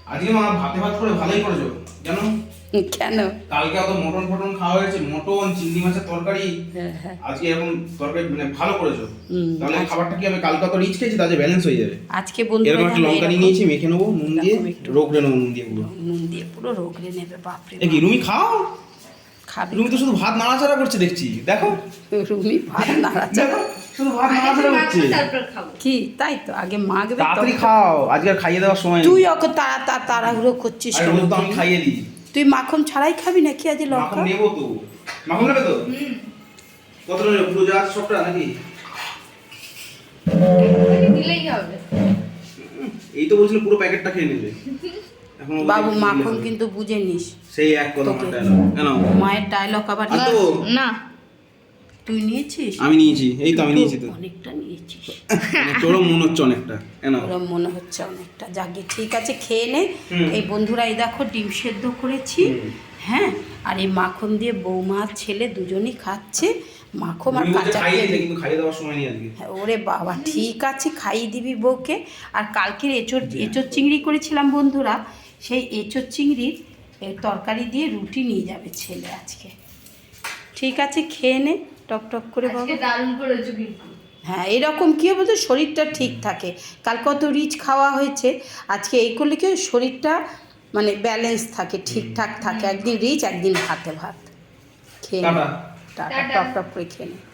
আজকে মা ভাতে ভাত করে ভালোই করেছো জানো। কেন? কালকে অত মটন ফটন খাওয়া হয়েছে, মটন চিংড়ি মাছের তরকারি। হ্যাঁ। আজকে এরকম তরকারি মানে ভালো করেছো। তাহলে আজকে- খাবারটা কি হবে, কালকে তো রিচ খেয়েছি, তাহলে ব্যালেন্স হয়ে যাবে। আজকে বন্ধুরা এরকম একটা জানো, লঙ্কা নিয়ে নিয়েছি, মেখে নেবো নুন দিয়ে, এরকম একটু রোগড়ে নেবো নুন দিয়ে পুরো। নুন দিয়ে পুরো রোগড়ে নেবে। বাপরে এ কি রুমি খাও? খাবে? রুমি তো শুধু ভাত নাড়াচাড়া করছে দেখছি, দেখো রুমি ভাত নাড়াচাড়া দেখো, শুধু ভাত নাড়াচাড়া করছে। কি তাই তো? আগে মাখবে তাড়াতাড়ি তবে তো- খাও, আজকে আর খাইয়ে দেওয়ার সময় নেই। তুই ওকে তাড়াহুড়ো করছিস আর কেন? রোজ তো আমি খাইয়ে দিই। তুই মাখন ছাড়াই খাবি নাকি আজ লঙ্কা? মাখন নেবো তো। মাখন নেবে তো? কত নেবে, পুরো যা আছে সবটা নাকি? দিলেই হবে। এই তো বলছিল পুরো প্যাকেটটা খেয়ে নেবে। এখন ওদের বাবু কি মাখন হবে? কিন্তু বুঝে নিস। সেই এক কথা তোকে। কেন? মায়ের ডায়লগ আবার আর তো না তুই নিয়েছিস? আমি নিয়েছি, এই তো আমি নিয়েছি তো। অনেকটা নিয়েছিস। তোরও মনে হচ্ছে অনেকটা, কেন? ওরম মনে হচ্ছে অনেকটা। যাকে ঠিক আছে, খেয়ে নে। হুম। এই বন্ধুরা এই দেখো ডিম সেদ্ধ করেছি। হুম। হ্যাঁ, আর এই মাখন দিয়ে বৌমা আর ছেলে দুজনই খাচ্ছে। মাখন আর রুমি বলছে কাঁচা খাইয়ে দিতে, পেঁয়াজ। কিন্তু খাইয়ে দেওয়ার সময় নেই আজকে। হ্যাঁ, ওরে বাবা ঠিক আছে, খাইয়ে দিবি বউকে। আর কালকের এঁচোড় চিংড়ি করেছিলাম বন্ধুরা, সেই এঁচোড় চিংড়ির তরকারি দিয়ে রুটি নিয়ে যাবে ছেলে আজকে। ঠিক আছে, খেয়ে নে টক টক করে বাবা। আজকে দারুণ করেছো কিন্তু। হ্যাঁ, এরকম কী হবে তো শরীরটা ঠিক থাকে। কালকে অত রিচ খাওয়া হয়েছে, আজকে এই করলে কি হয়, শরীরটা মানে ব্যালেন্স থাকে, ঠিকঠাক থাকে। একদিন রিচ, একদিন ভাতে ভাত। খেয়ে নে। টাটা। Ta-ta, ta-ta. টক টক করে খেয়ে নে।